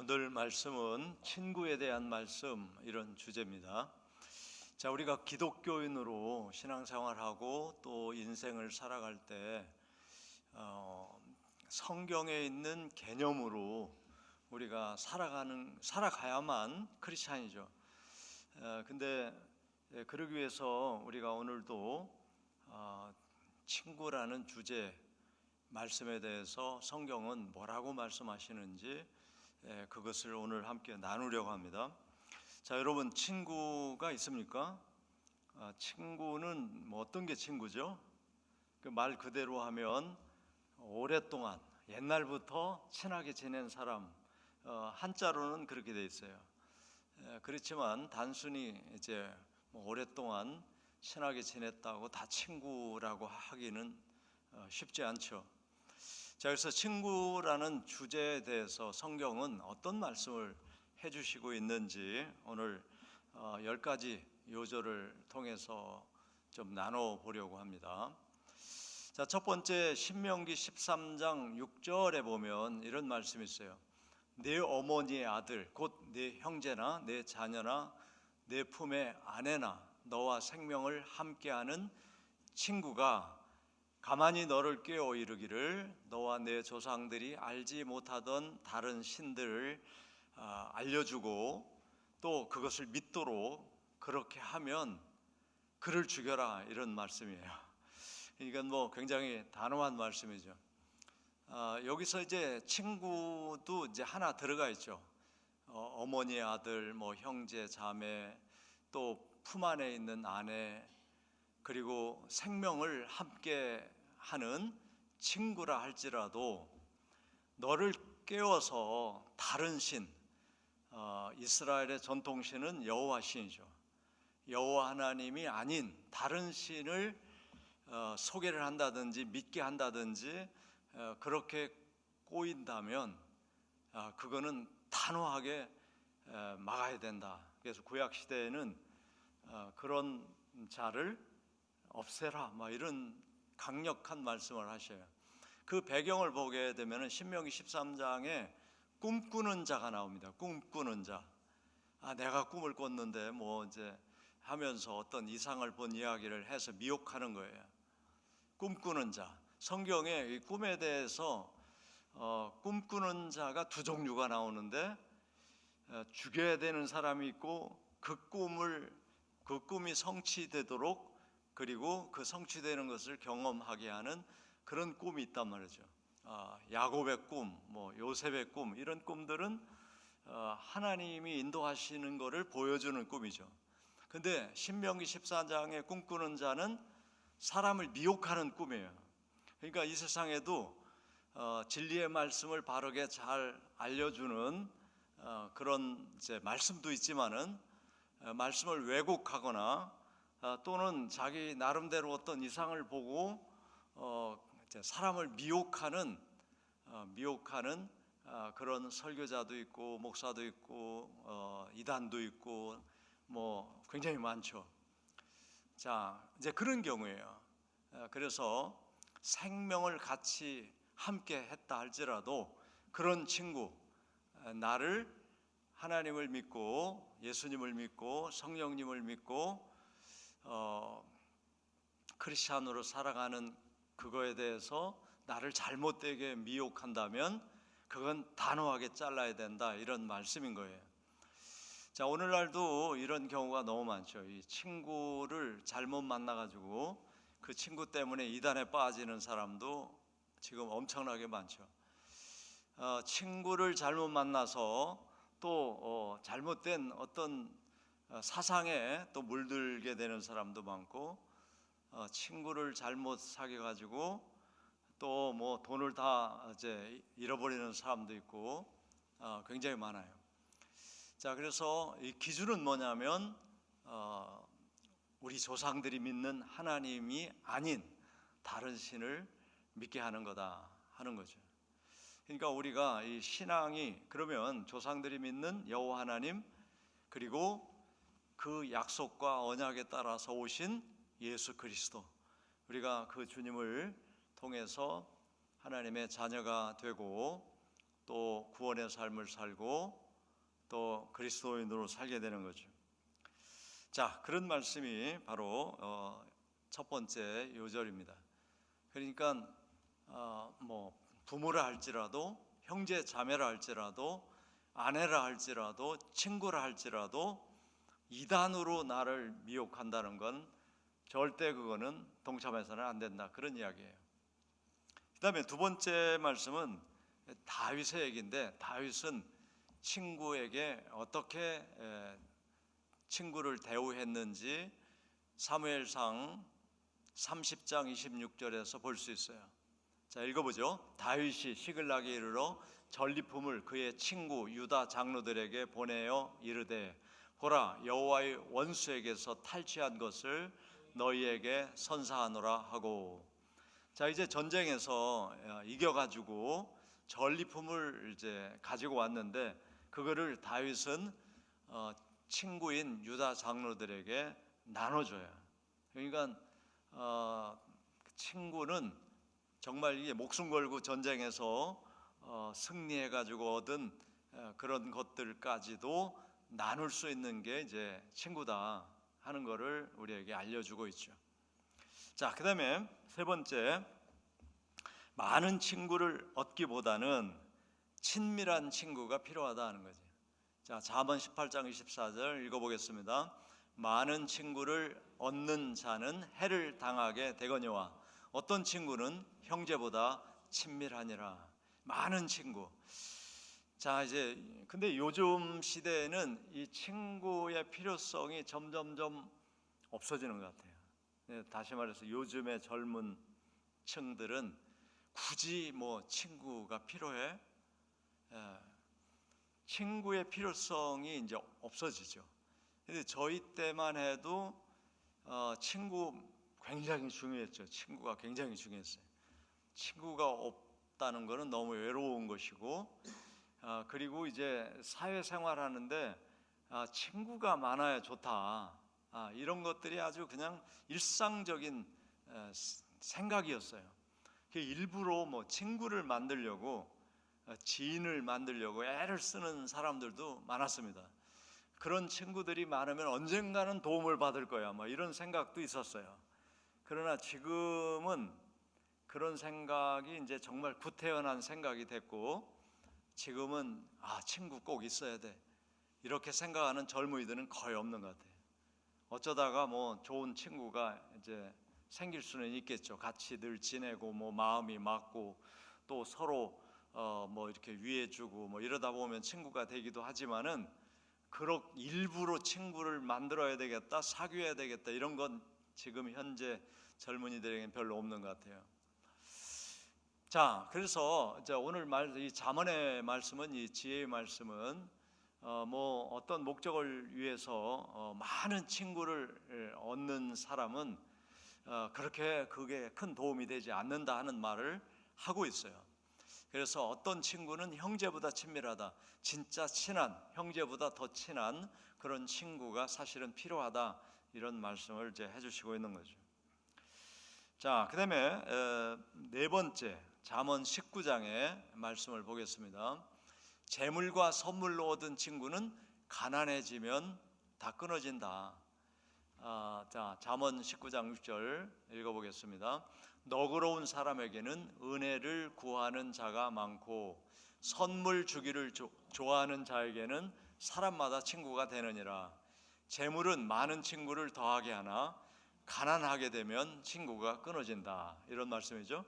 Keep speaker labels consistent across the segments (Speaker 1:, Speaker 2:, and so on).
Speaker 1: 오늘 말씀은 친구에 대한 말씀, 이런 주제입니다. 자, 우리가 기독교인으로 신앙생활하고 또 인생을 살아갈 때 성경에 있는 개념으로 우리가 살아가야만 크리스찬이죠. 근데 그러기 위해서 우리가 오늘도 친구라는 주제 말씀에 대해서 성경은 뭐라고 말씀하시는지 그것을 오늘 함께 나누려고 합니다. 자, 여러분, 친구가 있습니까? 친구는 뭐 어떤 게 친구죠? 그 말 그대로 하면 오랫동안 옛날부터 친하게 지낸 사람, 한자로는 그렇게 돼 있어요. 그렇지만 단순히 이제 뭐 오랫동안 친하게 지냈다고 다 친구라고 하기는 쉽지 않죠. 자, 그래서 친구라는 주제에 대해서 성경은 어떤 말씀을 해주시고 있는지 오늘 10가지 요절을 통해서 좀 나눠보려고 합니다. 자, 첫 번째 신명기 13장 6절에 보면 이런 말씀이 있어요. 내 어머니의 아들 곧 내 형제나 내 자녀나 내 품의 아내나 너와 생명을 함께하는 친구가 가만히 너를 깨워 이르기를 너와 내 조상들이 알지 못하던 다른 신들을 알려주고 또 그것을 믿도록 그렇게 하면 그를 죽여라, 이런 말씀이에요. 이건 뭐 굉장히 단호한 말씀이죠. 여기서 이제 친구도 이제 하나 들어가 있죠. 어머니의 아들, 뭐 형제, 자매, 또 품 안에 있는 아내, 그리고 생명을 함께 하는 친구라 할지라도 너를 깨워서 다른 신, 이스라엘의 전통신은 여호와 신이죠. 여호와 하나님이 아닌 다른 신을 소개를 한다든지 믿게 한다든지 그렇게 꼬인다면 그거는 단호하게 막아야 된다. 그래서 구약 시대에는 그런 자를 없애라, 막 이런 강력한 말씀을 하셔요. 그 배경을 보게 되면 신명기 13장에 꿈꾸는 자가 나옵니다. 꿈꾸는 자. 내가 꿈을 꿨는데 뭐 이제 하면서 어떤 이상을 본 이야기를 해서 미혹하는 거예요. 꿈꾸는 자. 성경에 이 꿈에 대해서 꿈꾸는 자가 두 종류가 나오는데 죽여야 되는 사람이 있고 그 꿈이 성취되도록 그리고 그 성취되는 것을 경험하게 하는 그런 꿈이 있단 말이죠. 야곱의 꿈, 뭐 요셉의 꿈, 이런 꿈들은 하나님이 인도하시는 것을 보여주는 꿈이죠. 근데 신명기 14장의 꿈꾸는 자는 사람을 미혹하는 꿈이에요. 그러니까 이 세상에도 진리의 말씀을 바르게 잘 알려주는 그런 이제 말씀도 있지만은 말씀을 왜곡하거나 또는 자기 나름대로 어떤 이상을 보고 사람을 미혹하는 그런 설교자도 있고 목사도 있고 이단도 있고 뭐 굉장히 많죠. 자, 이제 그런 경우에요. 그래서 생명을 같이 함께 했다 할지라도 그런 친구, 나를 하나님을 믿고 예수님을 믿고 성령님을 믿고 크리스찬으로 살아가는 그거에 대해서 나를 잘못되게 미혹한다면 그건 단호하게 잘라야 된다, 이런 말씀인 거예요. 자, 오늘날도 이런 경우가 너무 많죠. 이 친구를 잘못 만나가지고 그 친구 때문에 이단에 빠지는 사람도 지금 엄청나게 많죠. 친구를 잘못 만나서 또 잘못된 어떤 사상에 또 물들게 되는 사람도 많고, 친구를 잘못 사귀어가지고 또 뭐 돈을 다 이제 잃어버리는 사람도 있고 굉장히 많아요. 자, 그래서 이 기준은 뭐냐면 우리 조상들이 믿는 하나님이 아닌 다른 신을 믿게 하는 거다 하는 거죠. 그러니까 우리가 이 신앙이 그러면 조상들이 믿는 여호와 하나님, 그리고 그 약속과 언약에 따라서 오신 예수 그리스도, 우리가 그 주님을 통해서 하나님의 자녀가 되고 또 구원의 삶을 살고 또 그리스도인으로 살게 되는 거죠. 자, 그런 말씀이 바로 첫 번째 요절입니다. 그러니까 뭐 부모라 할지라도, 형제 자매라 할지라도, 아내라 할지라도, 친구라 할지라도 이단으로 나를 미혹한다는 건 절대 그거는 동참해서는 안 된다, 그런 이야기예요. 그 다음에 두 번째 말씀은 다윗의 얘기인데, 다윗은 친구에게 어떻게 친구를 대우했는지 사무엘상 30장 26절에서 볼 수 있어요. 자, 읽어보죠. 다윗이 시글락에 이르러 전리품을 그의 친구 유다 장로들에게 보내어 이르되, 보라, 여호와의 원수에게서 탈취한 것을 너희에게 선사하노라 하고. 자, 이제 전쟁에서 이겨가지고 전리품을 이제 가지고 왔는데, 그거를 다윗은 친구인 유다 장로들에게 나눠줘요. 그러니까 친구는 정말 이게 목숨 걸고 전쟁에서 승리해가지고 얻은 그런 것들까지도 나눌 수 있는 게 이제 친구다 하는 것을 우리에게 알려주고 있죠. 자, 그 다음에 세 번째, 많은 친구를 얻기보다는 친밀한 친구가 필요하다 하는 거지. 자, 잠언 18장 24절 읽어보겠습니다. 많은 친구를 얻는 자는 해를 당하게 되거니와 어떤 친구는 형제보다 친밀하니라. 많은 친구. 자, 이제 근데 요즘 시대에는 이 친구의 필요성이 점점점 없어지는 것 같아요. 다시 말해서 요즘의 젊은 층들은 굳이 뭐 친구가 필요해? 친구의 필요성이 이제 없어지죠. 근데 저희 때만 해도 친구 굉장히 중요했죠. 친구가 굉장히 중요했어요. 친구가 없다는 것은 너무 외로운 것이고, 그리고 이제 사회생활 하는데 친구가 많아야 좋다, 이런 것들이 아주 그냥 일상적인 생각이었어요. 일부러 뭐 친구를 만들려고, 지인을 만들려고 애를 쓰는 사람들도 많았습니다. 그런 친구들이 많으면 언젠가는 도움을 받을 거야, 뭐 이런 생각도 있었어요. 그러나 지금은 그런 생각이 이제 정말 구태연한 생각이 됐고, 지금은 친구 꼭 있어야 돼, 이렇게 생각하는 젊은이들은 거의 없는 것 같아요. 어쩌다가 뭐 좋은 친구가 이제 생길 수는 있겠죠. 같이 늘 지내고 뭐 마음이 맞고 또 서로 뭐 이렇게 위해주고 뭐 이러다 보면 친구가 되기도 하지만은, 그렇게 일부러 친구를 만들어야 되겠다, 사귀어야 되겠다, 이런 건 지금 현재 젊은이들에게는 별로 없는 것 같아요. 자, 그래서 이제 오늘 이 잠언의 말씀은, 이 지혜의 말씀은 뭐 어떤 목적을 위해서 많은 친구를 얻는 사람은 그렇게 그게 큰 도움이 되지 않는다 하는 말을 하고 있어요. 그래서 어떤 친구는 형제보다 친밀하다, 진짜 친한 형제보다 더 친한 그런 친구가 사실은 필요하다, 이런 말씀을 이제 해주시고 있는 거죠. 자, 그 다음에 네 번째, 잠언 19장의 말씀을 보겠습니다. 재물과 선물로 얻은 친구는 가난해지면 다 끊어진다. 자, 잠언 19장 6절 읽어보겠습니다. 너그러운 사람에게는 은혜를 구하는 자가 많고 선물 주기를 좋아하는 자에게는 사람마다 친구가 되느니라. 재물은 많은 친구를 더하게 하나 가난하게 되면 친구가 끊어진다, 이런 말씀이죠.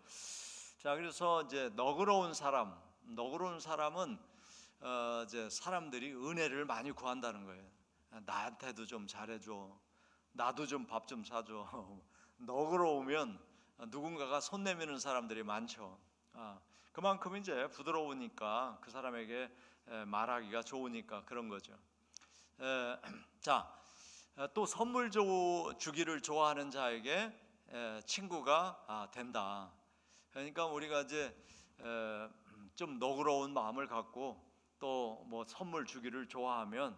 Speaker 1: 자, 그래서 이제 너그러운 사람은 이제 사람들이 은혜를 많이 구한다는 거예요. 나한테도 좀 잘해줘, 나도 좀 밥 좀 사줘. 너그러우면 누군가가 손 내미는 사람들이 많죠. 그만큼 이제 부드러우니까 그 사람에게 말하기가 좋으니까 그런 거죠. 자, 또 선물 주기를 좋아하는 자에게 친구가 된다. 그러니까 우리가 이제 좀 너그러운 마음을 갖고 또 뭐 선물 주기를 좋아하면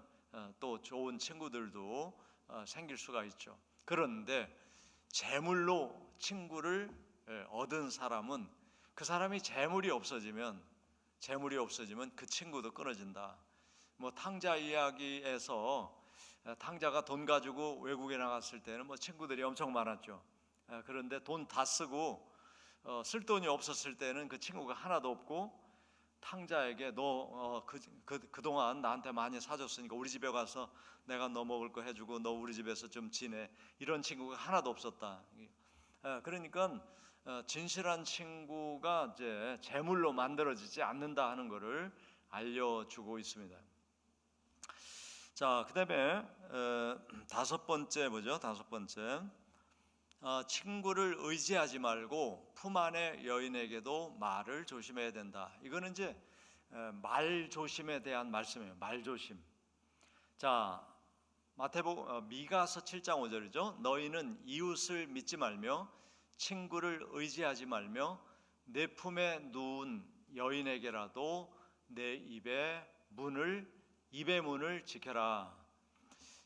Speaker 1: 또 좋은 친구들도 생길 수가 있죠. 그런데 재물로 친구를 얻은 사람은, 그 사람이 재물이 없어지면 재물이 없어지면 그 친구도 끊어진다. 뭐 탕자 이야기에서 탕자가 돈 가지고 외국에 나갔을 때는 뭐 친구들이 엄청 많았죠. 그런데 돈 다 쓰고 쓸 돈이 없었을 때는 그 친구가 하나도 없고, 탕자에게 너 그동안 나한테 많이 사줬으니까 우리 집에 가서 내가 너 먹을 거 해주고 너 우리 집에서 좀 지내, 이런 친구가 하나도 없었다. 그러니까 진실한 친구가 이제 재물로 만들어지지 않는다 하는 것을 알려주고 있습니다. 자, 그다음에 다섯 번째 뭐죠? 다섯 번째, 친구를 의지하지 말고 품 안의 여인에게도 말을 조심해야 된다. 이거는 이제 말 조심에 대한 말씀이에요. 말 조심. 자, 미가서 7장 5절이죠. 너희는 이웃을 믿지 말며 친구를 의지하지 말며 내 품에 누운 여인에게라도 내 입의 문을 지켜라.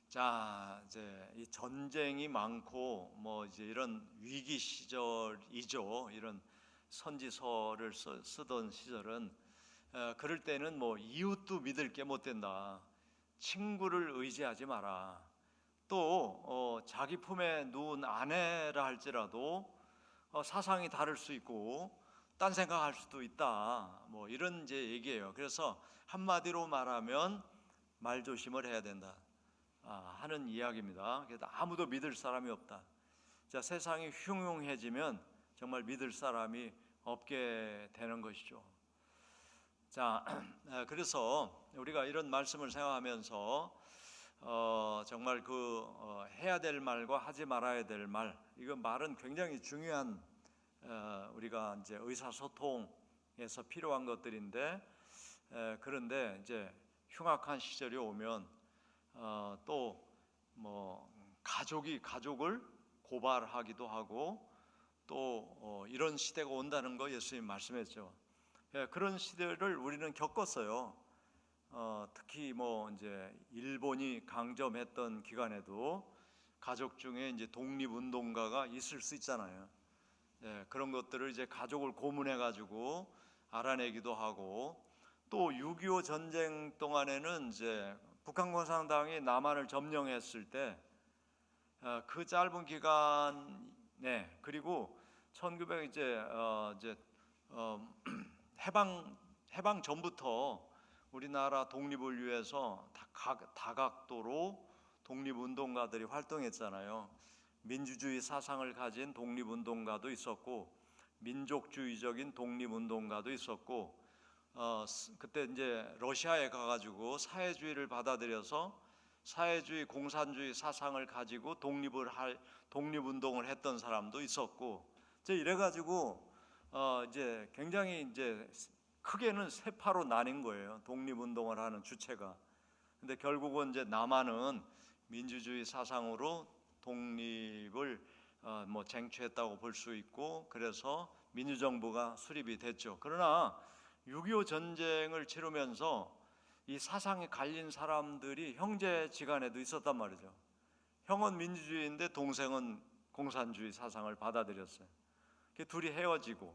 Speaker 1: 자, 이제 이 전쟁이 많고 뭐 이제 이런 위기 시절이죠. 이런 선지서를 쓰던 시절은 그럴 때는 뭐 이웃도 믿을 게 못 된다. 친구를 의지하지 마라. 또 자기 품에 누운 아내라 할지라도 사상이 다를 수 있고 딴 생각할 수도 있다. 뭐 이런 이제 얘기예요. 그래서 한마디로 말하면 말조심을 해야 된다 하는 이야기입니다. 그래서 아무도 믿을 사람이 없다. 자, 세상이 흉흉해지면 정말 믿을 사람이 없게 되는 것이죠. 자, 그래서 우리가 이런 말씀을 생각하면서 정말 해야 될 말과 하지 말아야 될 말, 이거 말은 굉장히 중요한 우리가 이제 의사소통에서 필요한 것들인데, 그런데 이제 흉악한 시절이 오면 또 뭐 가족을 고발하기도 하고 또 이런 시대가 온다는 거 예수님 말씀했죠. 그런 시대를 우리는 겪었어요. 특히 뭐 이제 일본이 강점했던 기간에도 가족 중에 이제 독립운동가가 있을 수 있잖아요. 그런 것들을 이제 가족을 고문해 가지고 알아내기도 하고, 또 6.25 전쟁 동안에는 이제 북한 공산당이 남한을 점령했을 때 그 짧은 기간에, 그리고 1900 이제 해방 전부터 우리나라 독립을 위해서 다각도로 독립운동가들이 활동했잖아요. 민주주의 사상을 가진 독립운동가도 있었고 민족주의적인 독립운동가도 있었고, 그때 이제 러시아에 가가지고 사회주의를 받아들여서 사회주의 공산주의 사상을 가지고 독립운동을 했던 사람도 있었고, 이제 이래가지고 이제 굉장히 이제 크게는 세 파로 나뉜 거예요. 독립운동을 하는 주체가. 근데 결국은 이제 남한은 민주주의 사상으로 독립을 뭐 쟁취했다고 볼 수 있고, 그래서 민주정부가 수립이 됐죠. 그러나 6.25 전쟁을 치르면서 이 사상이 갈린 사람들이 형제지간에도 있었단 말이죠. 형은 민주주의인데 동생은 공산주의 사상을 받아들였어요. 둘이 헤어지고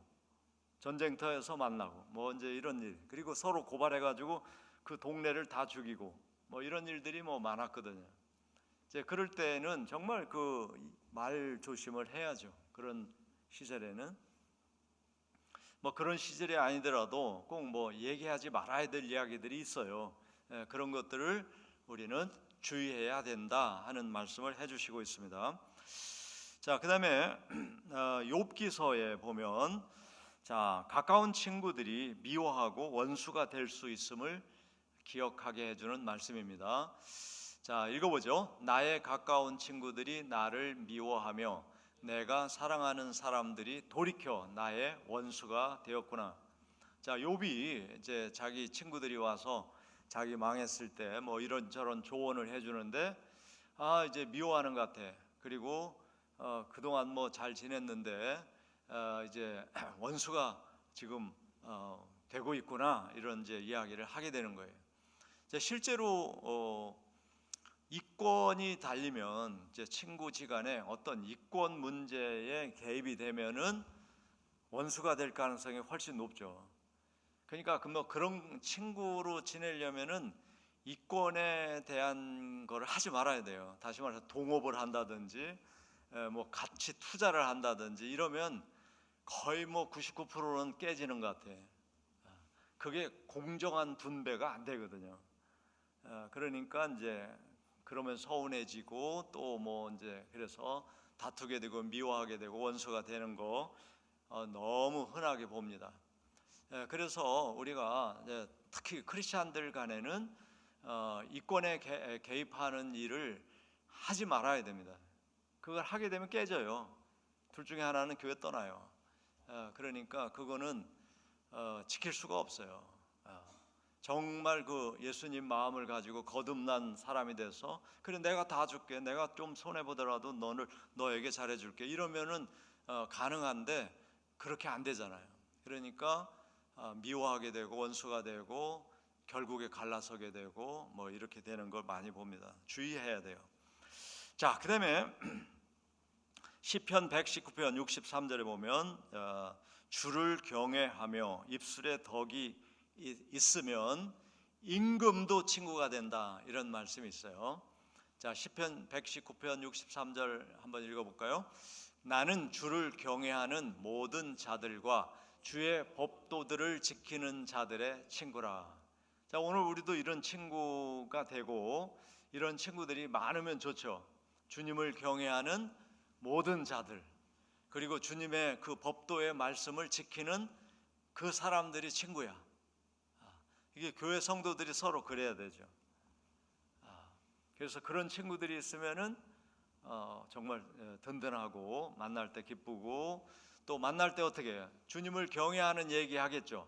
Speaker 1: 전쟁터에서 만나고 뭐 이제 이런 일, 그리고 서로 고발해가지고 그 동네를 다 죽이고 뭐 이런 일들이 뭐 많았거든요. 이제 그럴 때는 정말 말 조심을 해야죠. 그런 시절에는 뭐 그런 시절이 아니더라도 꼭 뭐 얘기하지 말아야 될 이야기들이 있어요. 그런 것들을 우리는 주의해야 된다 하는 말씀을 해주시고 있습니다. 자, 그다음에 욥기서에 보면, 자, 가까운 친구들이 미워하고 원수가 될 수 있음을 기억하게 해주는 말씀입니다. 자, 읽어보죠. 나의 가까운 친구들이 나를 미워하며 내가 사랑하는 사람들이 돌이켜 나의 원수가 되었구나. 자, 욥이 이제 자기 친구들이 와서 자기 망했을 때 뭐 이런저런 조언을 해주는데 이제 미워하는 것 같아. 그리고 그동안 뭐 잘 지냈는데 이제 원수가 지금 되고 있구나, 이런 이제 이야기를 하게 되는 거예요. 실제로 이권이 달리면 이제 친구지간에 어떤 이권 문제에 개입이 되면은 원수가 될 가능성이 훨씬 높죠. 그러니까 뭐 그런 친구로 지내려면은 이권에 대한 걸 하지 말아야 돼요. 다시 말해서 동업을 한다든지 뭐 같이 투자를 한다든지 이러면 거의 뭐 99%는 깨지는 것 같아. 그게 공정한 분배가 안 되거든요. 그러니까 이제 그러면 서운해지고 또 뭐 이제 그래서 다투게 되고 미워하게 되고 원수가 되는 거 너무 흔하게 봅니다. 그래서 우리가 특히 크리스천들 간에는 이권에 개입하는 일을 하지 말아야 됩니다. 그걸 하게 되면 깨져요. 둘 중에 하나는 교회 떠나요. 그러니까 그거는 지킬 수가 없어요. 정말 그 예수님 마음을 가지고 거듭난 사람이 돼서 그래 내가 다 줄게, 내가 좀 손해 보더라도 너에게 잘해줄게 이러면은 가능한데 그렇게 안 되잖아요. 그러니까 미워하게 되고 원수가 되고 결국에 갈라서게 되고 뭐 이렇게 되는 걸 많이 봅니다. 주의해야 돼요. 자, 그다음에 시편 119편 63절에 보면 주를 경외하며 입술에 덕이 있으면 임금도 친구가 된다 이런 말씀이 있어요. 자, 시편 119편 63절 한번 읽어볼까요? 나는 주를 경외하는 모든 자들과 주의 법도들을 지키는 자들의 친구라. 자, 오늘 우리도 이런 친구가 되고 이런 친구들이 많으면 좋죠. 주님을 경외하는 모든 자들, 그리고 주님의 그 법도의 말씀을 지키는 그 사람들이 친구야. 이게 교회 성도들이 서로 그래야 되죠. 그래서 그런 친구들이 있으면은 정말 든든하고 만날 때 기쁘고 또 만날 때 어떻게 해요? 주님을 경외하는 얘기 하겠죠.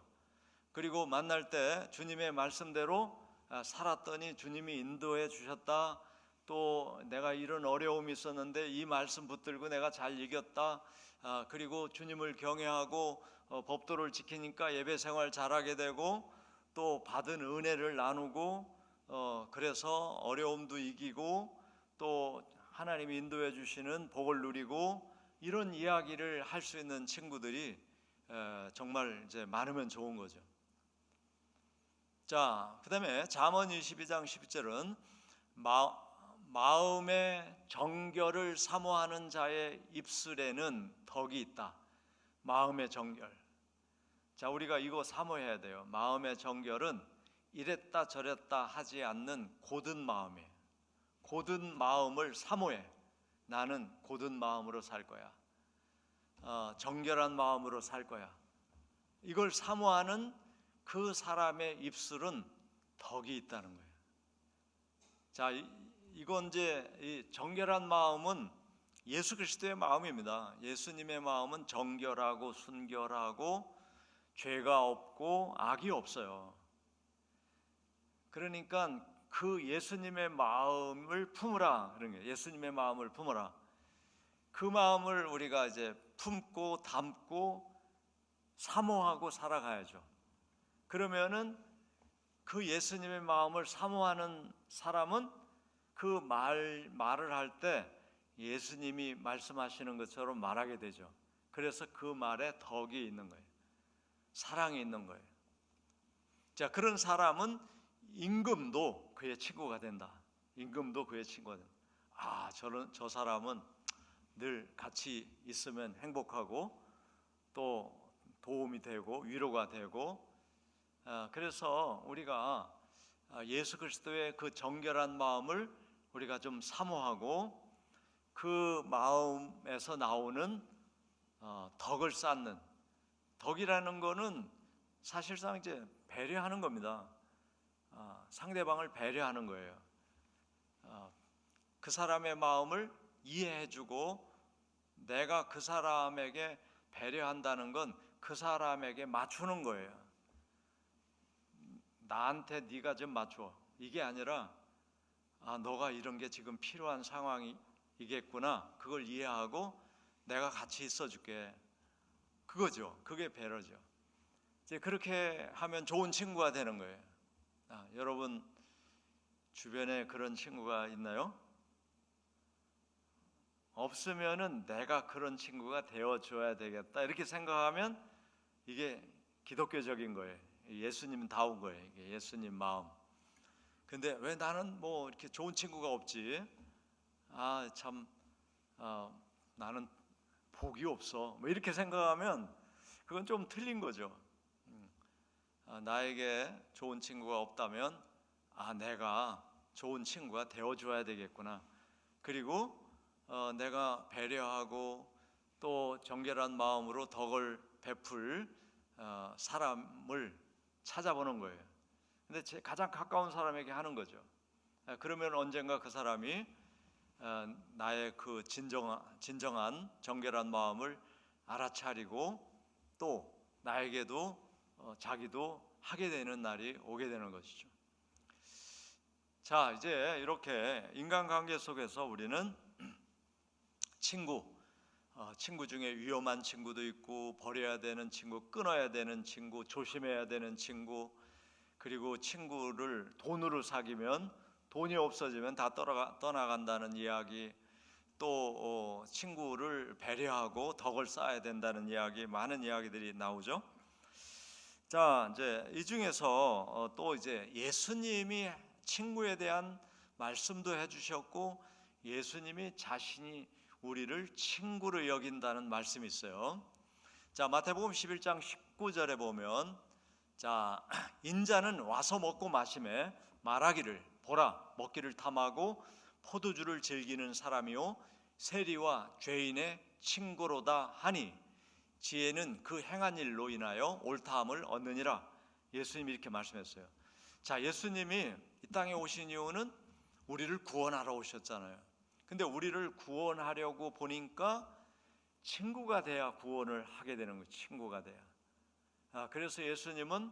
Speaker 1: 그리고 만날 때 주님의 말씀대로 살았더니 주님이 인도해 주셨다. 또 내가 이런 어려움이 있었는데 이 말씀 붙들고 내가 잘 이겼다. 그리고 주님을 경외하고 법도를 지키니까 예배 생활 잘하게 되고 또 받은 은혜를 나누고 그래서 어려움도 이기고 또 하나님이 인도해 주시는 복을 누리고 이런 이야기를 할 수 있는 친구들이 정말 이제 많으면 좋은 거죠. 자, 그다음에 잠언 22장 12절은 마음의 정결을 사모하는 자의 입술에는 덕이 있다. 마음의 정결. 자, 우리가 이거 사모해야 돼요. 마음의 정결은 이랬다 저랬다 하지 않는 곧은 마음이에요. 곧은 마음을 사모해. 나는 곧은 마음으로 살 거야. 정결한 마음으로 살 거야. 이걸 사모하는 그 사람의 입술은 덕이 있다는 거예요. 자, 이건 이제 이 정결한 마음은 예수 그리스도의 마음입니다. 예수님의 마음은 정결하고 순결하고 죄가 없고 악이 없어요. 그러니까 그 예수님의 마음을 품으라 그런 거예요. 예수님의 마음을 품으라. 그 마음을 우리가 이제 품고 담고 사모하고 살아가야죠. 그러면은 그 예수님의 마음을 사모하는 사람은 그 말을 할 때 예수님이 말씀하시는 것처럼 말하게 되죠. 그래서 그 말에 덕이 있는 거예요. 사랑이 있는 거예요. 자, 그런 사람은 임금도 그의 친구가 된다. 임금도 그의 친구가 된다. 저 사람은 늘 같이 있으면 행복하고 또 도움이 되고 위로가 되고 그래서 우리가 예수 그리스도의 그 정결한 마음을 우리가 좀 사모하고 그 마음에서 나오는 덕을 쌓는 덕이라는 거는 사실상 이제 배려하는 겁니다. 상대방을 배려하는 거예요. 그 사람의 마음을 이해해주고 내가 그 사람에게 배려한다는 건 그 사람에게 맞추는 거예요. 나한테 네가 좀 맞춰 이게 아니라 너가 이런 게 지금 필요한 상황이겠구나 그걸 이해하고 내가 같이 있어줄게 그거죠. 그게 배려죠. 이제 그렇게 하면 좋은 친구가 되는 거예요. 여러분 주변에 그런 친구가 있나요? 없으면은 내가 그런 친구가 되어줘야 되겠다 이렇게 생각하면 이게 기독교적인 거예요. 예수님다운 거예요. 이게 예수님 마음. 근데 왜 나는 뭐 이렇게 좋은 친구가 없지? 참, 나는 복이 없어. 뭐 이렇게 생각하면 그건 좀 틀린 거죠. 나에게 좋은 친구가 없다면 내가 좋은 친구가 되어줘야 되겠구나. 그리고 내가 배려하고 또 정결한 마음으로 덕을 베풀 사람을 찾아보는 거예요. 근데 제 가장 가까운 사람에게 하는 거죠. 그러면 언젠가 그 사람이 나의 그 진정한 정결한 마음을 알아차리고 또 나에게도 자기도 하게 되는 날이 오게 되는 것이죠. 자, 이제 이렇게 인간관계 속에서 우리는 친구 중에 위험한 친구도 있고, 버려야 되는 친구, 끊어야 되는 친구, 조심해야 되는 친구, 그리고 친구를 돈으로 사귀면 돈이 없어지면 다 떠나간다는 이야기, 또 친구를 배려하고 덕을 쌓아야 된다는 이야기, 많은 이야기들이 나오죠. 자, 이제 이 중에서 또 이제 예수님이 친구에 대한 말씀도 해주셨고, 예수님이 자신이 우리를 친구로 여긴다는 말씀이 있어요. 자, 마태복음 11장 19절에 보면, 자, 인자는 와서 먹고 마시매 말하기를 보라, 먹기를 탐하고 포도주를 즐기는 사람이요 세리와 죄인의 친구로다 하니 지혜는 그 행한 일로 인하여 옳다함을 얻느니라. 예수님이 이렇게 말씀했어요. 자, 예수님이 이 땅에 오신 이유는 우리를 구원하러 오셨잖아요. 근데 우리를 구원하려고 보니까 친구가 돼야 구원을 하게 되는 거예요. 친구가 돼야. 그래서 예수님은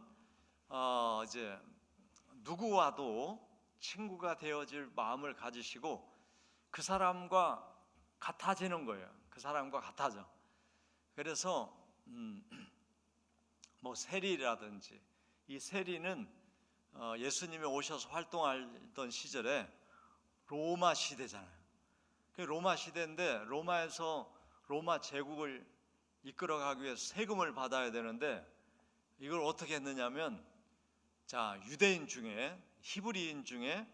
Speaker 1: 이제 누구와도 친구가 되어질 마음을 가지시고 그 사람과 같아지는 거예요. 그 사람과 같아져. 그래서 뭐 세리라든지, 이 세리는 예수님이 오셔서 활동하던 시절에 로마 시대잖아요. 그 로마 시대인데 로마에서 로마 제국을 이끌어가기 위해서 세금을 받아야 되는데 이걸 어떻게 했느냐면, 자, 유대인 중에, 히브리인 중에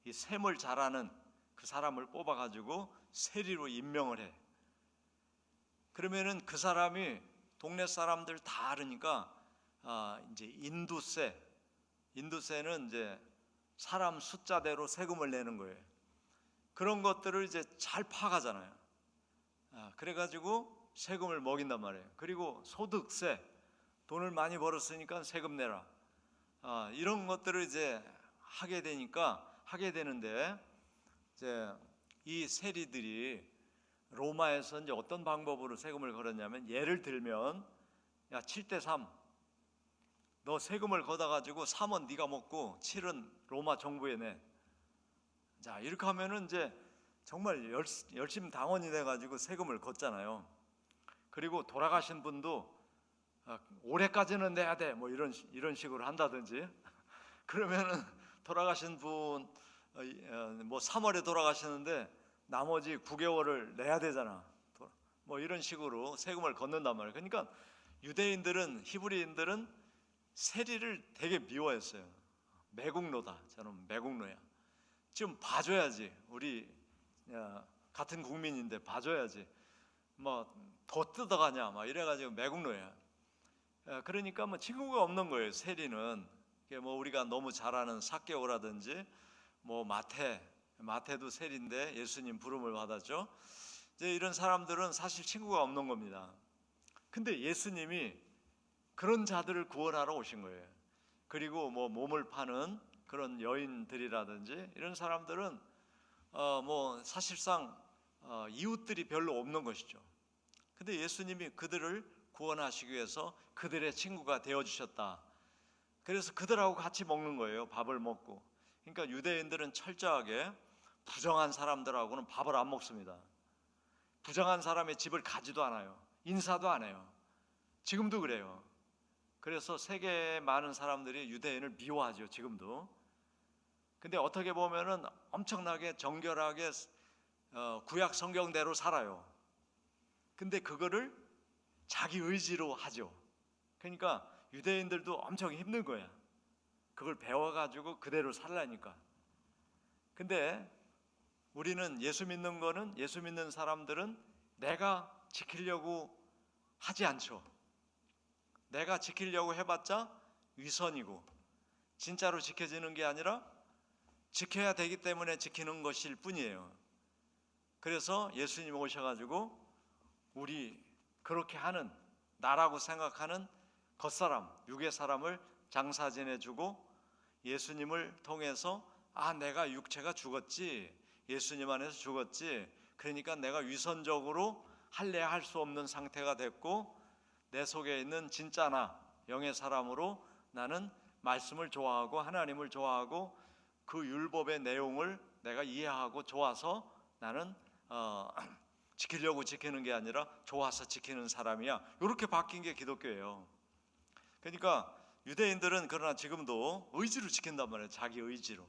Speaker 1: 이 셈을 잘하는 그 사람을 뽑아가지고 세리로 임명을 해. 그러면은 그 사람이 동네 사람들 다 알으니까 이제 인두세는 이제 사람 숫자대로 세금을 내는 거예요. 그런 것들을 이제 잘 파가잖아요. 그래가지고 세금을 먹인단 말이에요. 그리고 소득세, 돈을 많이 벌었으니까 세금 내라. 이런 것들을 이제 하게 되는데, 이제 이 세리들이 로마에서 이제 어떤 방법으로 세금을 걸었냐면, 예를 들면, 야, 7대3, 너 세금을 걷어가지고 3은 네가 먹고 7은 로마 정부에 내. 자, 이렇게 하면은 이제 정말 열심 당원이 돼가지고 세금을 걷잖아요. 그리고 돌아가신 분도 올해까지는 내야 돼, 뭐 이런 식으로 한다든지. 그러면은 돌아가신 분 뭐 3월에 돌아가시는데 나머지 9개월을 내야 되잖아. 뭐 이런 식으로 세금을 걷는단 말이에요. 그러니까 유대인들은, 히브리인들은 세리를 되게 미워했어요. 매국노다. 저는 매국노야. 지금 봐줘야지. 우리 같은 국민인데 봐줘야지. 뭐 더 뜯어가냐, 막 이래가지고 매국노야. 그러니까 뭐 친구가 없는 거예요. 세리는. 뭐 우리가 너무 잘 아는 삭개오라든지, 뭐 마태도 세리인데 예수님 부름을 받았죠. 이제 이런 사람들은 사실 친구가 없는 겁니다. 근데 예수님이 그런 자들을 구원하러 오신 거예요. 그리고 뭐 몸을 파는 그런 여인들이라든지 이런 사람들은 뭐 사실상 이웃들이 별로 없는 것이죠. 근데 예수님이 그들을 구원하시기 위해서 그들의 친구가 되어주셨다. 그래서 그들하고 같이 먹는 거예요. 밥을 먹고. 그러니까 유대인들은 철저하게 부정한 사람들하고는 밥을 안 먹습니다. 부정한 사람의 집을 가지도 않아요. 인사도 안 해요. 지금도 그래요. 그래서 세계의 많은 사람들이 유대인을 미워하죠. 지금도. 근데 어떻게 보면은 엄청나게 정결하게 구약 성경대로 살아요. 근데 그거를 자기 의지로 하죠. 그러니까 유대인들도 엄청 힘든 거야. 그걸 배워가지고 그대로 살라니까. 근데 우리는 예수 믿는 거는, 예수 믿는 사람들은 내가 지키려고 하지 않죠. 내가 지키려고 해봤자 위선이고, 진짜로 지켜지는 게 아니라 지켜야 되기 때문에 지키는 것일 뿐이에요. 그래서 예수님 오셔가지고 우리 그렇게 하는, 나라고 생각하는 겉사람, 육의 사람을 장사 지내주고, 예수님을 통해서 내가 육체가 죽었지, 예수님 안에서 죽었지, 그러니까 내가 위선적으로 할래야 할 수 없는 상태가 됐고, 내 속에 있는 진짜 나, 영의 사람으로 나는 말씀을 좋아하고 하나님을 좋아하고 그 율법의 내용을 내가 이해하고 좋아서 나는 지키려고 지키는 게 아니라 좋아서 지키는 사람이야. 이렇게 바뀐 게 기독교예요. 그러니까 유대인들은 그러나 지금도 의지로 지킨단 말이에요. 자기 의지로,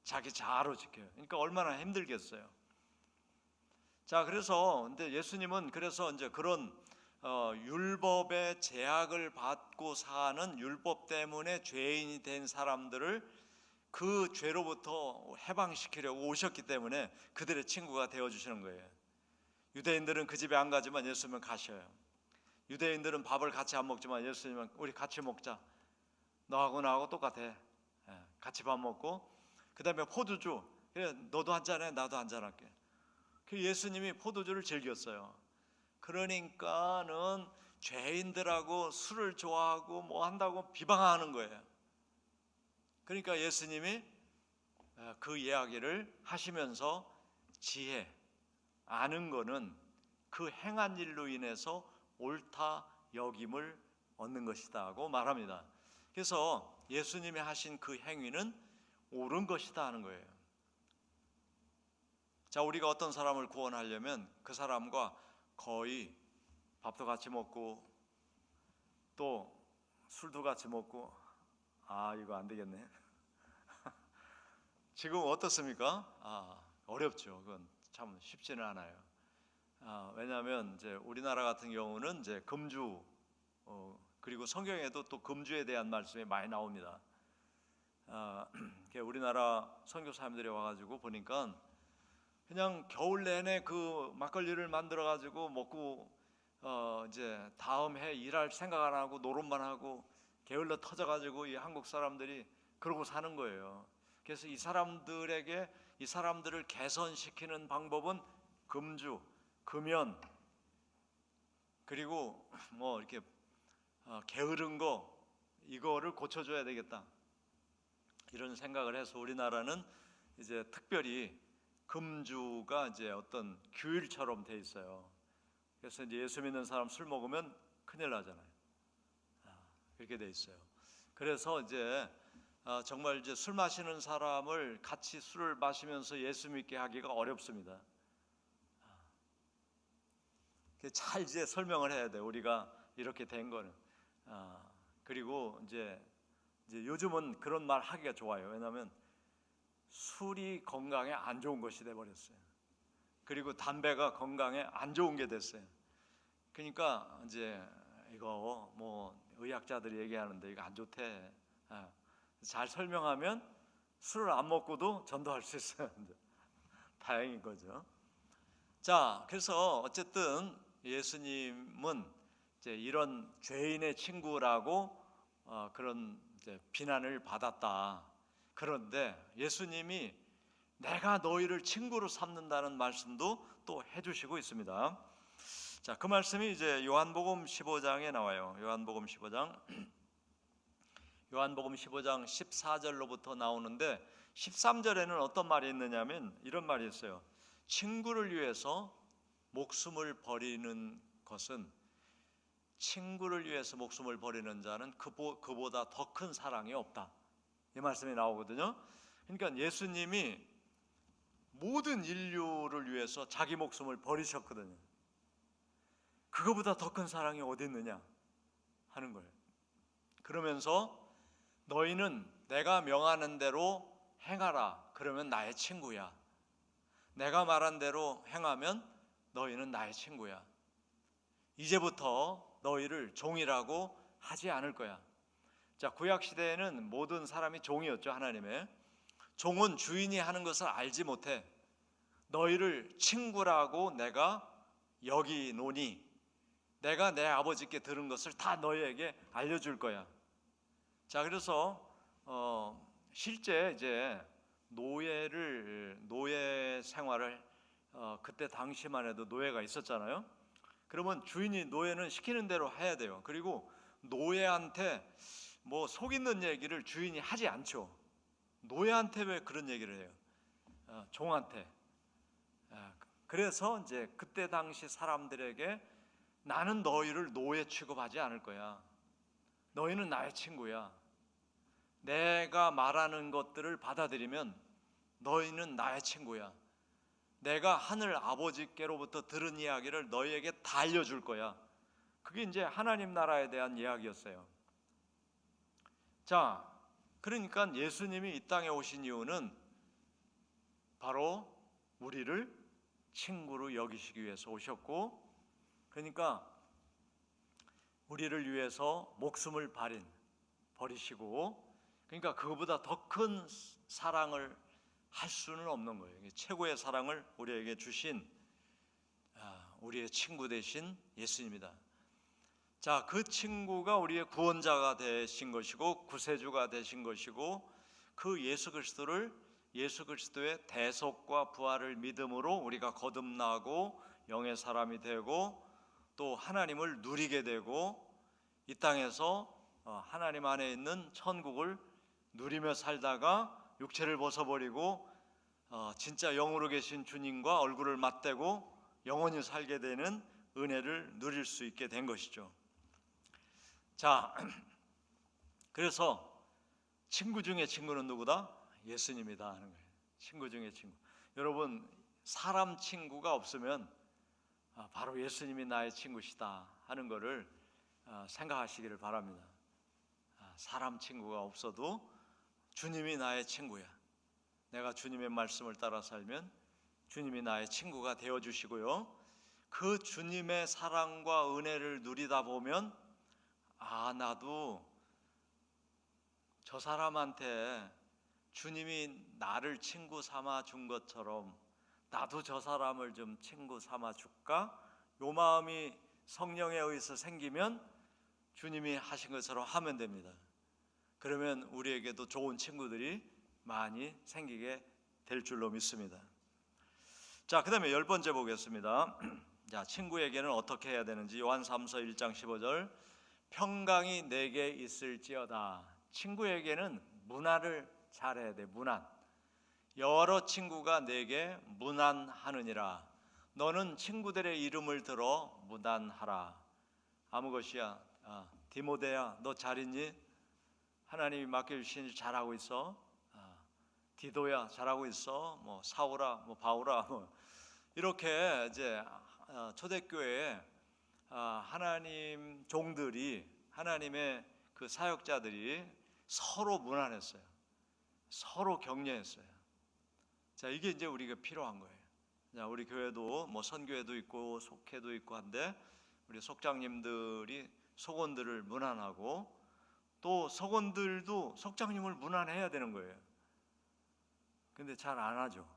Speaker 1: 자기 자아로 지켜요. 그러니까 얼마나 힘들겠어요. 자, 그래서 근데 예수님은 그래서 이제 그런 율법의 제약을 받고 사는, 율법 때문에 죄인이 된 사람들을 그 죄로부터 해방시키려고 오셨기 때문에 그들의 친구가 되어주시는 거예요. 유대인들은 그 집에 안 가지만 예수님은 가셔요. 유대인들은 밥을 같이 안 먹지만 예수님은 우리 같이 먹자. 너하고 나하고 똑같아. 같이 밥 먹고, 그 다음에 포도주, 그래 너도 한잔 해, 나도 한잔 할게. 그 예수님이 포도주를 즐겼어요. 그러니까는 죄인들하고 술을 좋아하고 뭐 한다고 비방하는 거예요. 그러니까 예수님이 그 이야기를 하시면서 지혜, 아는 거는 그 행한 일로 인해서 옳다 여김을 얻는 것이다 하고 말합니다. 그래서 예수님이 하신 그 행위는 옳은 것이다 하는 거예요. 자, 우리가 어떤 사람을 구원하려면 그 사람과 거의 밥도 같이 먹고 또 술도 같이 먹고, 이거 안 되겠네. 지금 어떻습니까? 어렵죠. 그건 참 쉽지는 않아요. 왜냐하면 이제 우리나라 같은 경우는 이제 금주, 그리고 성경에도 또 금주에 대한 말씀이 많이 나옵니다. 우리나라 선교사님들이 와가지고 보니까 그냥 겨울 내내 그 막걸리를 만들어 가지고 먹고 이제 다음 해 일할 생각 안 하고 노름만 하고 게을러 터져 가지고 이 한국 사람들이 그러고 사는 거예요. 그래서 이 사람들을 개선시키는 방법은 금주, 금연, 그리고 뭐 이렇게 게으른 거, 이거를 고쳐줘야 되겠다, 이런 생각을 해서 우리나라는 이제 특별히 금주가 이제 어떤 규율처럼 돼 있어요. 그래서 이제 예수 믿는 사람 술 먹으면 큰일 나잖아요. 그렇게 돼 있어요. 그래서 이제 정말 이제 술 마시는 사람을 같이 술을 마시면서 예수 믿게 하기가 어렵습니다. 잘 이제 설명을 해야 돼. 우리가 이렇게 된 거는. 그리고 이제 요즘은 그런 말 하기가 좋아요. 왜냐하면 술이 건강에 안 좋은 것이 돼 버렸어요. 그리고 담배가 건강에 안 좋은 게 됐어요. 그러니까 이제 이거 뭐 의학자들이 얘기하는데 이거 안 좋대. 잘 설명하면 술을 안 먹고도 전도할 수 있어요. 다행인 거죠. 자, 그래서 어쨌든 예수님은 이제 이런 죄인의 친구라고 그런 이제 비난을 받았다. 그런데 예수님이 내가 너희를 친구로 삼는다는 말씀도 또 해주시고 있습니다. 자, 그 말씀이 이제 요한복음 15장에 나와요. 요한복음 15장 14절로부터 나오는데 13절에는 어떤 말이 있느냐면 이런 말이 있어요. 친구를 위해서 목숨을 버리는 것은, 친구를 위해서 목숨을 버리는 자는 그보다 더 큰 사랑이 없다, 이 말씀이 나오거든요. 그러니까 예수님이 모든 인류를 위해서 자기 목숨을 버리셨거든요. 그거보다 더 큰 사랑이 어디 있느냐 하는 거예요. 그러면서 너희는 내가 명하는 대로 행하라, 그러면 나의 친구야. 내가 말한 대로 행하면 너희는 나의 친구야. 이제부터 너희를 종이라고 하지 않을 거야. 자, 구약 시대에는 모든 사람이 종이었죠. 하나님의 종은 주인이 하는 것을 알지 못해. 너희를 친구라고 내가 여기노니 내가 내 아버지께 들은 것을 다 너희에게 알려줄 거야. 자, 그래서 실제 이제 노예 생활을 그때 당시만 해도 노예가 있었잖아요. 그러면 주인이 노예는 시키는 대로 해야 돼요. 그리고 노예한테 뭐 속 있는 얘기를 주인이 하지 않죠. 노예한테 왜 그런 얘기를 해요? 종한테. 그래서 이제 그때 당시 사람들에게 나는 너희를 노예 취급하지 않을 거야. 너희는 나의 친구야. 내가 말하는 것들을 받아들이면 너희는 나의 친구야. 내가 하늘 아버지께로부터 들은 이야기를 너희에게 다 알려줄 거야. 그게 이제 하나님 나라에 대한 이야기였어요. 자, 그러니까 예수님이 이 땅에 오신 이유는 바로 우리를 친구로 여기시기 위해서 오셨고, 그러니까 우리를 위해서 목숨을 버리시고, 그러니까 그거보다 더 큰 사랑을 할 수는 없는 거예요. 최고의 사랑을 우리에게 주신 우리의 친구 되신 예수님이다. 자, 그 친구가 우리의 구원자가 되신 것이고 구세주가 되신 것이고, 그 예수 그리스도의 대속과 부활을 믿음으로 우리가 거듭나고 영의 사람이 되고 또 하나님을 누리게 되고 이 땅에서 하나님 안에 있는 천국을 누리며 살다가 육체를 벗어버리고 진짜 영으로 계신 주님과 얼굴을 맞대고 영원히 살게 되는 은혜를 누릴 수 있게 된 것이죠. 자, 그래서 친구 중에 친구는 누구다? 예수님이다 하는 거예요. 친구 중에 친구. 여러분, 사람 친구가 없으면 바로 예수님이 나의 친구시다 하는 것을 생각하시기를 바랍니다. 사람 친구가 없어도 주님이 나의 친구야. 내가 주님의 말씀을 따라 살면 주님이 나의 친구가 되어주시고요, 그 주님의 사랑과 은혜를 누리다 보면 나도 저 사람한테 주님이 나를 친구 삼아 준 것처럼 나도 저 사람을 좀 친구 삼아 줄까? 요 마음이 성령에 의해서 생기면 주님이 하신 것처럼 하면 됩니다. 그러면 우리에게도 좋은 친구들이 많이 생기게 될 줄로 믿습니다. 자, 그 다음에 10번째 보겠습니다. 자, 친구에게는 어떻게 해야 되는지. 요한3서 1장 15절, 평강이 내게 있을지어다. 친구에게는 문안을 잘해야 돼. 문안. 여러 친구가 내게 문안하느니라. 너는 친구들의 이름을 들어 문안하라. 아무 것이야. 디모데야, 너 잘 있니? 하나님이 맡겨주신 일 잘하고 있어? 디도야, 잘하고 있어? 뭐 사울아, 뭐 바울아, 뭐 이렇게 이제 초대교회에 하나님 종들이, 하나님의 그 사역자들이 서로 문안했어요. 서로 격려했어요. 자, 이게 이제 우리가 필요한 거예요. 자, 우리 교회도 뭐 선교회도 있고 속회도 있고 한데 우리 속장님들이 속원들을 문안하고 또 속원들도 속장님을 문안해야 되는 거예요. 근데 잘 안 하죠.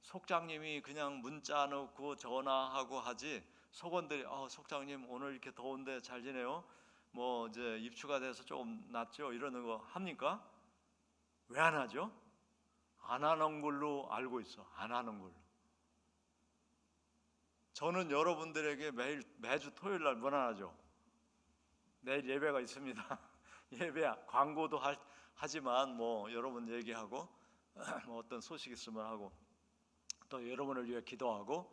Speaker 1: 속장님이 그냥 문자 넣고 전화하고 하지, 속원들이 속장님 오늘 이렇게 더운데 잘 지내요? 뭐 이제 입추가 돼서 조금 낫죠? 이러는 거 합니까? 왜 안 하죠? 안 하는 걸로 알고 있어. 안 하는 걸로. 저는 여러분들에게 매주 토요일 날 문안하죠. 내일 예배가 있습니다. 예배 광고도 하지만 뭐 여러분 얘기하고 뭐 어떤 소식 있으면 하고 또 여러분을 위해 기도하고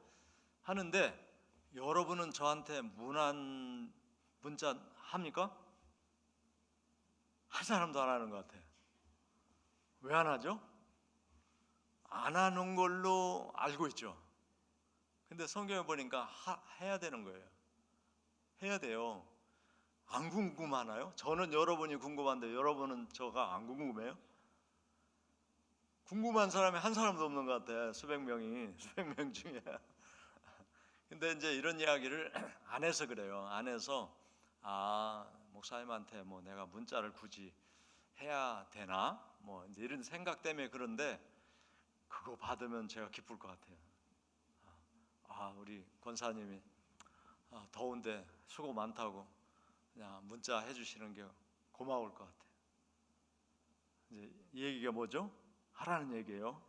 Speaker 1: 하는데, 여러분은 저한테 문자 합니까? 한 사람도 안 하는 것 같아요. 왜 안 하죠? 안 하는 걸로 알고 있죠. 근데 성경에 보니까 해야 되는 거예요. 해야 돼요. 안 궁금하나요? 저는 여러분이 궁금한데 여러분은 저가 안 궁금해요? 궁금한 사람이 한 사람도 없는 것 같아. 수백 명 중에. 근데 이제 이런 이야기를 안 해서 그래요. 안 해서 뭐 목사님한테 뭐 내가 문자를 굳이 해야 되나? 뭐 이제 이런 생각 때문에 그런데 그거 받으면 제가 기쁠 것 같아요. 우리 권사님이 더운데 수고 많다고 그냥 문자 해주시는 게 고마울 것 같아요. 이제 이 얘기가 뭐죠? 하라는 얘기예요.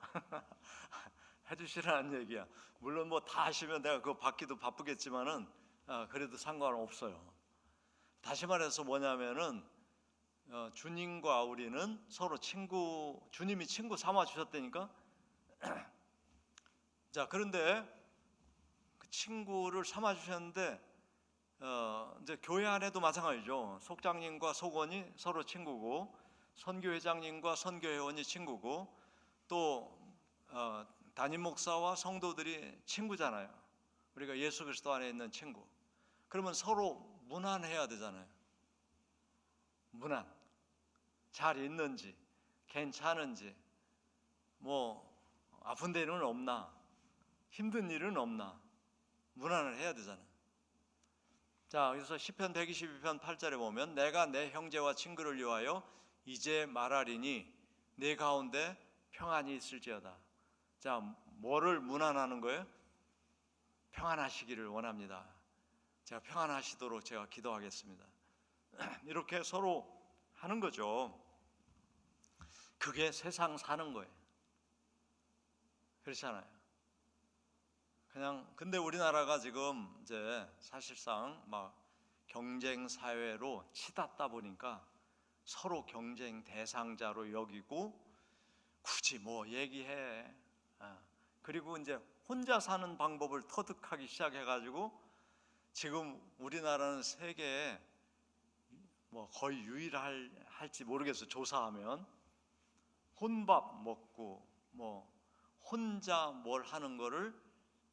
Speaker 1: 해주시라는 얘기야. 물론 뭐 다 하시면 내가 그거 받기도 바쁘겠지만은 그래도 상관없어요. 다시 말해서 뭐냐면은 주님과 우리는 서로 친구, 주님이 친구 삼아 주셨다니까. 자, 그런데 그 친구를 삼아 주셨는데 이제 교회 안에도 마찬가지죠. 속장님과 속원이 서로 친구고, 선교회장님과 선교회원이 친구고, 또 담임 목사와 성도들이 친구잖아요. 우리가 예수 그리스도 안에 있는 친구. 그러면 서로 문안해야 되잖아요. 문안. 잘 있는지, 괜찮은지, 뭐 아픈 데는 없나, 힘든 일은 없나 문안을 해야 되잖아요. 자, 그래서 시편 122편 8절에 보면 내가 내 형제와 친구를 위하여 이제 말하리니 내 가운데 평안이 있을지어다. 자, 뭐를 문안하는 거예요? 평안하시기를 원합니다. 제가 평안하시도록 제가 기도하겠습니다. 이렇게 서로 하는 거죠. 그게 세상 사는 거예요. 그렇잖아요. 그냥 근데 우리나라가 지금 이제 사실상 막 경쟁 사회로 치닫다 보니까 서로 경쟁 대상자로 여기고 굳이 뭐 얘기해. 그리고 이제 혼자 사는 방법을 터득하기 시작해가지고 지금 우리나라는 세계에 뭐 거의 유일할지 모르겠어요. 조사하면 혼밥 먹고 뭐 혼자 뭘 하는 거를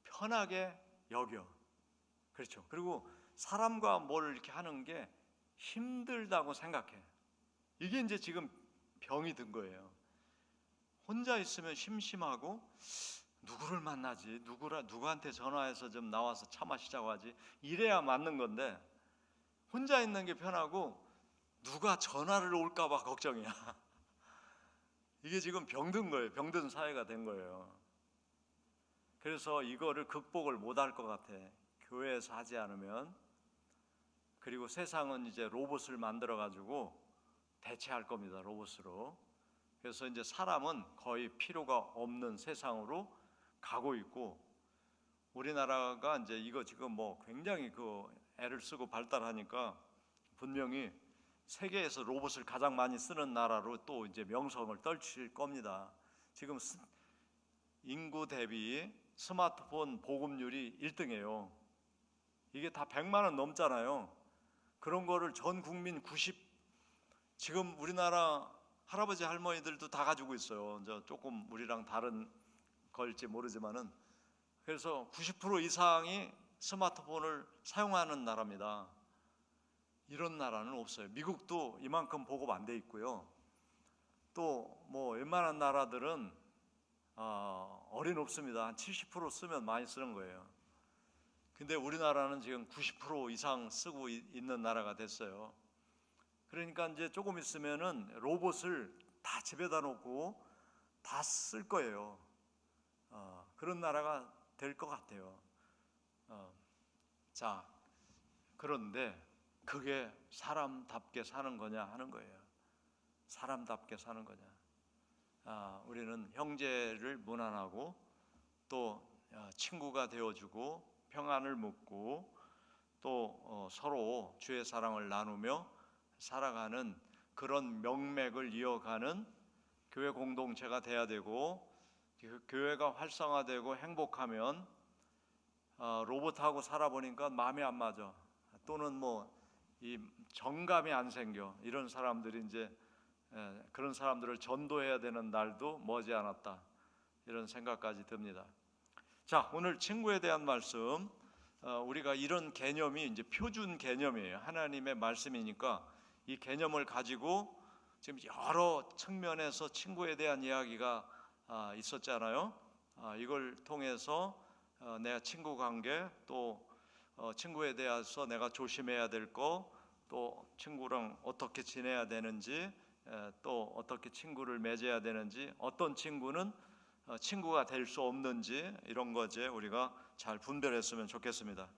Speaker 1: 편하게 여겨. 그렇죠. 그리고 사람과 뭘 이렇게 하는 게 힘들다고 생각해. 이게 이제 지금 병이 든 거예요. 혼자 있으면 심심하고 누구를 만나지? 누구한테 전화해서 좀 나와서 차 마시자고 하지? 이래야 맞는 건데 혼자 있는 게 편하고 누가 전화를 올까 봐 걱정이야. 이게 지금 병든 거예요. 병든 사회가 된 거예요. 그래서 이거를 극복을 못 할 것 같아. 교회에서 하지 않으면. 그리고 세상은 이제 로봇을 만들어 가지고 대체할 겁니다. 로봇으로. 그래서 이제 사람은 거의 필요가 없는 세상으로 가고 있고, 우리나라가 이제 이거 지금 뭐 굉장히 그 애를 쓰고 발달하니까 분명히 세계에서 로봇을 가장 많이 쓰는 나라로 또 이제 명성을 떨칠 겁니다. 지금 인구 대비 스마트폰 보급률이 1등이에요. 이게 다 100만 원 넘잖아요. 그런 거를 전 국민 지금 우리나라 할아버지 할머니들도 다 가지고 있어요. 조금 우리랑 다른 걸지 모르지만은, 그래서 90% 이상이 스마트폰을 사용하는 나라입니다. 이런 나라는 없어요. 미국도 이만큼 보급 안 돼 있고요. 또 뭐 웬만한 나라들은 어린 없습니다. 한 70% 쓰면 많이 쓰는 거예요. 근데 우리나라는 지금 90% 이상 쓰고 있는 나라가 됐어요. 그러니까 이제 조금 있으면은 로봇을 다 집에다 놓고 다 쓸 거예요. 그런 나라가 될 것 같아요. 자, 그런데 그게 사람답게 사는 거냐 하는 거예요. 사람답게 사는 거냐. 우리는 형제를 문안하고 또 친구가 되어주고 평안을 묻고 또 서로 주의 사랑을 나누며 살아가는 그런 명맥을 이어가는 교회 공동체가 돼야 되고, 교회가 활성화되고 행복하면 로봇하고 살아보니까 마음이 안 맞아. 또는 뭐 이 정감이 안 생겨. 이런 사람들이 이제 그런 사람들을 전도해야 되는 날도 머지않았다. 이런 생각까지 듭니다. 자, 오늘 친구에 대한 말씀, 우리가 이런 개념이 이제 표준 개념이에요. 하나님의 말씀이니까 이 개념을 가지고 지금 여러 측면에서 친구에 대한 이야기가 있었잖아요. 이걸 통해서 내가 친구 관계, 또 친구에 대해서 내가 조심해야 될 거, 또 친구랑 어떻게 지내야 되는지, 또 어떻게 친구를 맺어야 되는지, 어떤 친구는 친구가 될 수 없는지, 이런 거지 우리가 잘 분별했으면 좋겠습니다.